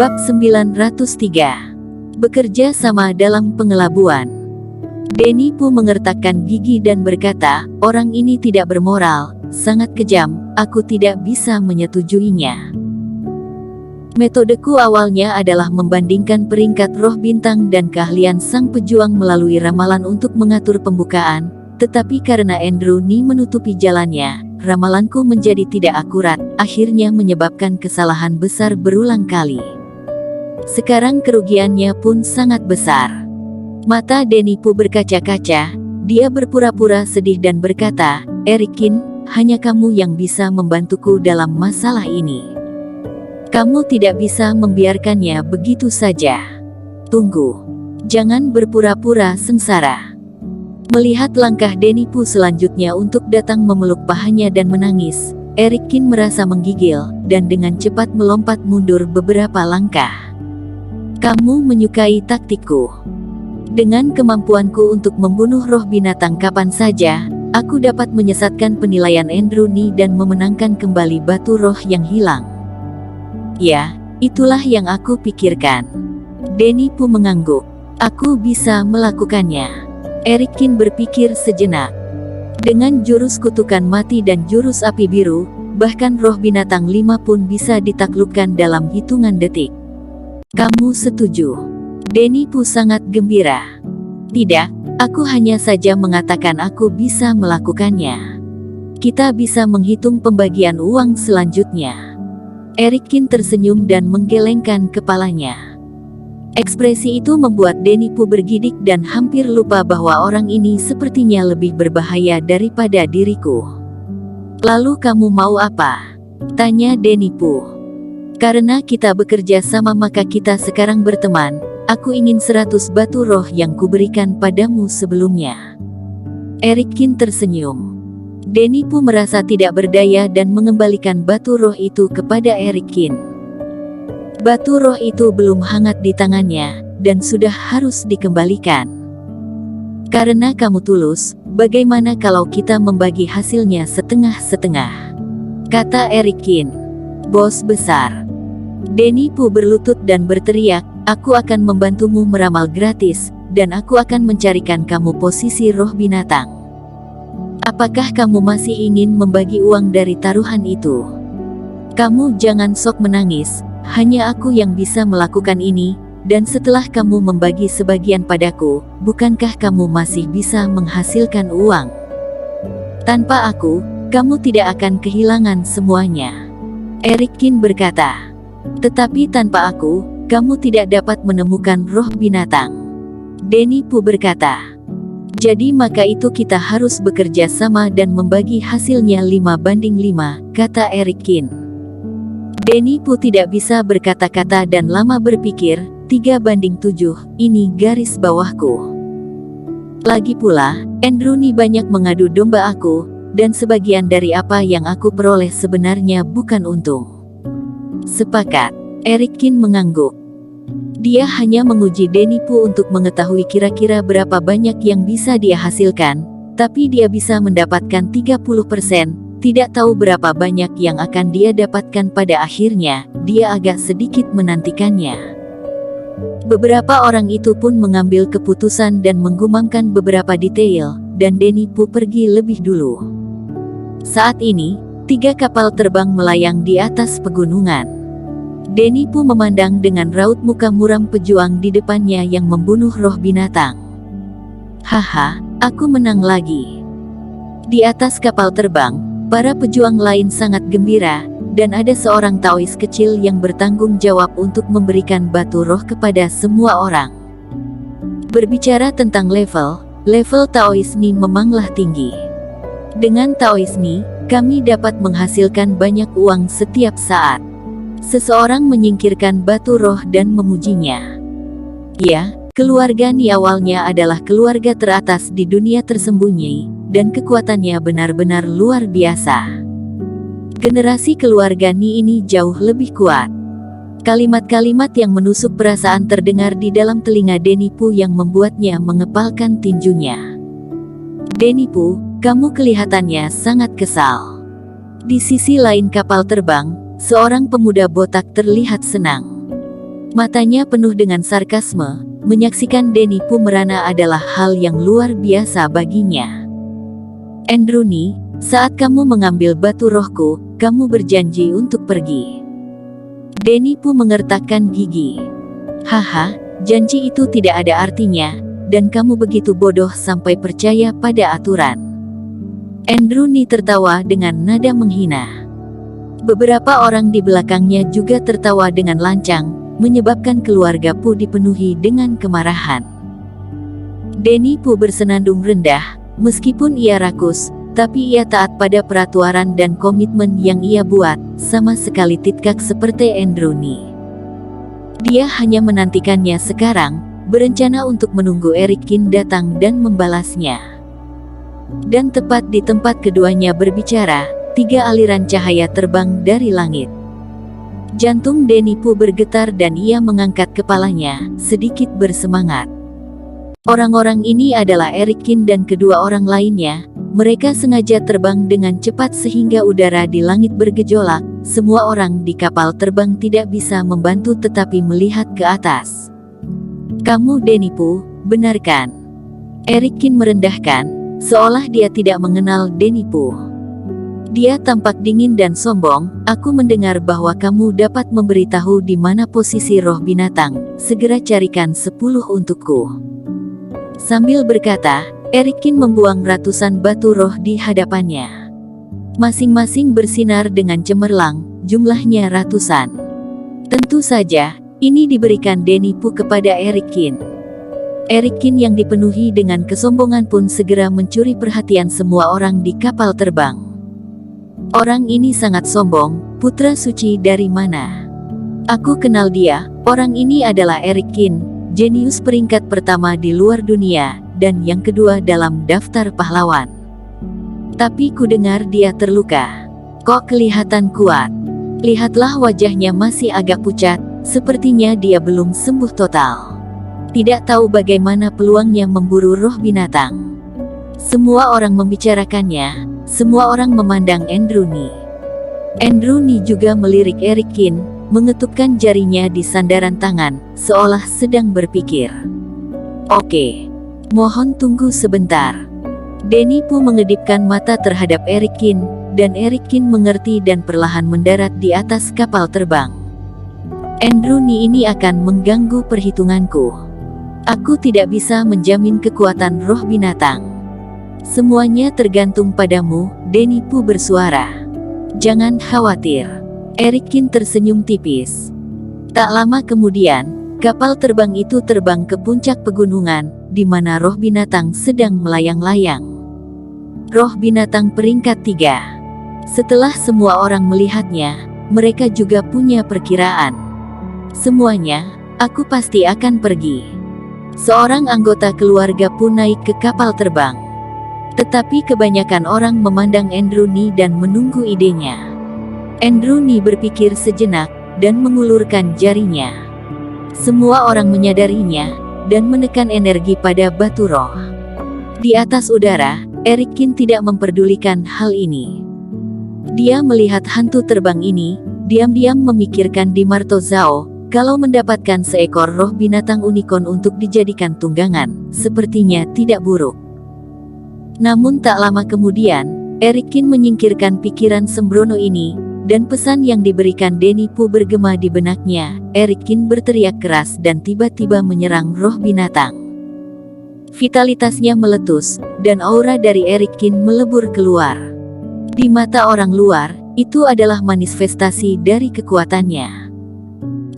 Bab 903. Bekerja sama dalam pengelabuan. Denny Pu mengertakkan gigi dan berkata, orang ini tidak bermoral, sangat kejam, aku tidak bisa menyetujuinya. Metodeku awalnya adalah membandingkan peringkat roh bintang dan keahlian sang pejuang melalui ramalan untuk mengatur pembukaan, tetapi karena Andrew Ni menutupi jalannya, ramalanku menjadi tidak akurat, akhirnya menyebabkan kesalahan besar berulang kali. Sekarang kerugiannya pun sangat besar. Mata Denny Pu berkaca-kaca, dia berpura-pura sedih dan berkata, Erikin, hanya kamu yang bisa membantuku dalam masalah ini. Kamu tidak bisa membiarkannya begitu saja. Tunggu. Jangan berpura-pura sengsara. Melihat langkah Denny Pu selanjutnya untuk datang memeluk pahanya dan menangis, Erikin merasa menggigil, dan dengan cepat melompat mundur beberapa langkah. Kamu menyukai taktikku. Dengan kemampuanku untuk membunuh roh binatang kapan saja, aku dapat menyesatkan penilaian Andrew Ni dan memenangkan kembali batu roh yang hilang. Ya, itulah yang aku pikirkan. Denny Pu mengangguk. Aku bisa melakukannya. Erikin berpikir sejenak. Dengan jurus kutukan mati dan jurus api biru, bahkan roh binatang 5 pun bisa ditaklukkan dalam hitungan detik. Kamu setuju? Denny Pu sangat gembira. Tidak, aku hanya saja mengatakan aku bisa melakukannya. Kita bisa menghitung pembagian uang selanjutnya. Erikin tersenyum dan menggelengkan kepalanya. Ekspresi itu membuat Denny Pu bergidik dan hampir lupa bahwa orang ini sepertinya lebih berbahaya daripada diriku. Lalu kamu mau apa? Tanya Denny Pu. Karena kita bekerja sama maka kita sekarang berteman, aku ingin 100 batu roh yang kuberikan padamu sebelumnya. Erikin tersenyum. Denny Pu merasa tidak berdaya dan mengembalikan batu roh itu kepada Erikin. Batu roh itu belum hangat di tangannya, dan sudah harus dikembalikan. Karena kamu tulus, bagaimana kalau kita membagi hasilnya setengah-setengah? Kata Erikin. Bos besar. Denny Pu berlutut dan berteriak, aku akan membantumu meramal gratis, dan aku akan mencarikan kamu posisi roh binatang. Apakah kamu masih ingin membagi uang dari taruhan itu? Kamu jangan sok menangis, hanya aku yang bisa melakukan ini, dan setelah kamu membagi sebagian padaku, bukankah kamu masih bisa menghasilkan uang? Tanpa aku, kamu tidak akan kehilangan semuanya. Erikin berkata. Tetapi tanpa aku, kamu tidak dapat menemukan roh binatang. Denny Pu berkata. Jadi maka itu kita harus bekerja sama dan membagi hasilnya 5-5, kata Erikin. Denny Pu tidak bisa berkata-kata dan lama berpikir, 3-7, ini garis bawahku. Lagi pula, Andrew Ni banyak mengadu domba aku, dan sebagian dari apa yang aku peroleh sebenarnya bukan untung. Sepakat, Erikin mengangguk. Dia hanya menguji Denny Pu untuk mengetahui kira-kira berapa banyak yang bisa dia hasilkan, tapi dia bisa mendapatkan 30%, tidak tahu berapa banyak yang akan dia dapatkan pada akhirnya, dia agak sedikit menantikannya. Beberapa orang itu pun mengambil keputusan dan menggumamkan beberapa detail, dan Denny Pu pergi lebih dulu. Saat ini, 3 kapal terbang melayang di atas pegunungan. Denny Pu memandang dengan raut muka muram pejuang di depannya yang membunuh roh binatang. Haha, aku menang lagi. Di atas kapal terbang, para pejuang lain sangat gembira, dan ada seorang Taois kecil yang bertanggung jawab untuk memberikan batu roh kepada semua orang. Berbicara tentang level Taois Ni memanglah tinggi. Dengan Taois Ni, kami dapat menghasilkan banyak uang setiap saat. Seseorang menyingkirkan batu roh dan memujinya. Ya, keluarga Ni awalnya adalah keluarga teratas di dunia tersembunyi, dan kekuatannya benar-benar luar biasa. Generasi keluarga Ni ini jauh lebih kuat. Kalimat-kalimat yang menusuk perasaan terdengar di dalam telinga Denny Pu yang membuatnya mengepalkan tinjunya. Denny Pu, kamu kelihatannya sangat kesal. Di sisi lain kapal terbang, seorang pemuda botak terlihat senang. Matanya penuh dengan sarkasme, menyaksikan Denipu merana adalah hal yang luar biasa baginya. Androni, saat kamu mengambil batu rohku, kamu berjanji untuk pergi. Denipu mengertakkan gigi. Haha, janji itu tidak ada artinya, dan kamu begitu bodoh sampai percaya pada aturan. Androni tertawa dengan nada menghina. Beberapa orang di belakangnya juga tertawa dengan lancang, menyebabkan keluarga Pu dipenuhi dengan kemarahan. Denipu bersenandung rendah, meskipun ia rakus, tapi ia taat pada peraturan dan komitmen yang ia buat, sama sekali tidak seperti Androni. Dia hanya menantikannya sekarang, berencana untuk menunggu Erikin datang dan membalasnya. Dan tepat di tempat keduanya berbicara, 3 aliran cahaya terbang dari langit. Jantung Denipu bergetar dan ia mengangkat kepalanya, sedikit bersemangat. Orang-orang ini adalah Erikin dan kedua orang lainnya. Mereka sengaja terbang dengan cepat sehingga udara di langit bergejolak. Semua orang di kapal terbang tidak bisa membantu tetapi melihat ke atas. Kamu Denipu, benar kan? Erikin merendahkan, seolah dia tidak mengenal Denipu. Dia tampak dingin dan sombong. Aku mendengar bahwa kamu dapat memberitahu di mana posisi roh binatang. Segera carikan 10 untukku. Sambil berkata, Erikin membuang ratusan batu roh di hadapannya. Masing-masing bersinar dengan cemerlang, jumlahnya ratusan. Tentu saja, ini diberikan Denipu kepada Erikin. Erikin yang dipenuhi dengan kesombongan pun segera mencuri perhatian semua orang di kapal terbang. Orang ini sangat sombong, putra suci dari mana? Aku kenal dia, orang ini adalah Erikin, jenius peringkat pertama di luar dunia, dan yang kedua dalam daftar pahlawan. Tapi ku dengar dia terluka. Kok kelihatan kuat? Lihatlah wajahnya masih agak pucat, sepertinya dia belum sembuh total. Tidak tahu bagaimana peluangnya memburu roh binatang. Semua orang membicarakannya. Semua orang memandang Androni. Androni juga melirik Erikin, mengetupkan jarinya di sandaran tangan, seolah sedang berpikir. Oke, mohon tunggu sebentar. Denipu mengedipkan mata terhadap Erikin, dan Erikin mengerti dan perlahan mendarat di atas kapal terbang. Androni ini akan mengganggu perhitunganku. Aku tidak bisa menjamin kekuatan roh binatang. Semuanya tergantung padamu, Denipu bersuara. Jangan khawatir. Erikin tersenyum tipis. Tak lama kemudian, kapal terbang itu terbang ke puncak pegunungan, di mana roh binatang sedang melayang-layang. Roh binatang peringkat 3. Setelah semua orang melihatnya, mereka juga punya perkiraan. Semuanya, aku pasti akan pergi. Seorang anggota keluarga pun naik ke kapal terbang. Tetapi kebanyakan orang memandang Androni dan menunggu idenya. Androni berpikir sejenak, dan mengulurkan jarinya. Semua orang menyadarinya, dan menekan energi pada batu roh. Di atas udara, Erikin tidak memperdulikan hal ini. Dia melihat hantu terbang ini, diam-diam memikirkan di Marto Zhao, kalau mendapatkan seekor roh binatang unicorn untuk dijadikan tunggangan, sepertinya tidak buruk. Namun tak lama kemudian, Erikin menyingkirkan pikiran sembrono ini, dan pesan yang diberikan Denipu bergema di benaknya. Erikin berteriak keras dan tiba-tiba menyerang roh binatang. Vitalitasnya meletus, dan aura dari Erikin melebur keluar. Di mata orang luar, itu adalah manifestasi dari kekuatannya.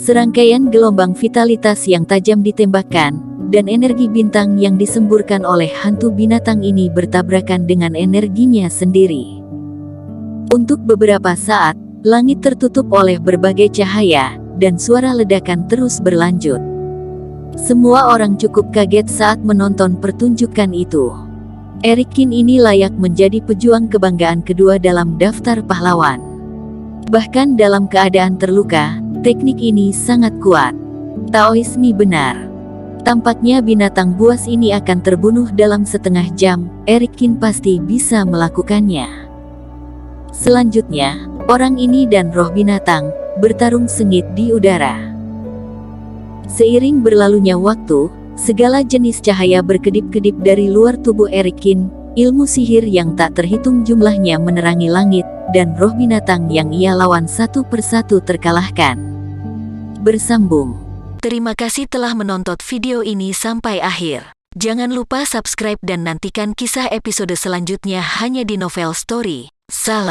Serangkaian gelombang vitalitas yang tajam ditembakkan, dan energi bintang yang disemburkan oleh hantu binatang ini bertabrakan dengan energinya sendiri. Untuk beberapa saat, langit tertutup oleh berbagai cahaya, dan suara ledakan terus berlanjut. Semua orang cukup kaget saat menonton pertunjukan itu. Erikin ini layak menjadi pejuang kebanggaan kedua dalam daftar pahlawan. Bahkan dalam keadaan terluka, teknik ini sangat kuat. Taoisme benar. Tampaknya binatang buas ini akan terbunuh dalam setengah jam. Erikin pasti bisa melakukannya. Selanjutnya, orang ini dan roh binatang bertarung sengit di udara. Seiring berlalunya waktu, segala jenis cahaya berkedip-kedip dari luar tubuh Erikin, ilmu sihir yang tak terhitung jumlahnya menerangi langit, dan roh binatang yang ia lawan satu persatu terkalahkan. Bersambung. Terima kasih telah menonton video ini sampai akhir. Jangan lupa subscribe dan nantikan kisah episode selanjutnya hanya di Novel Story. Salam.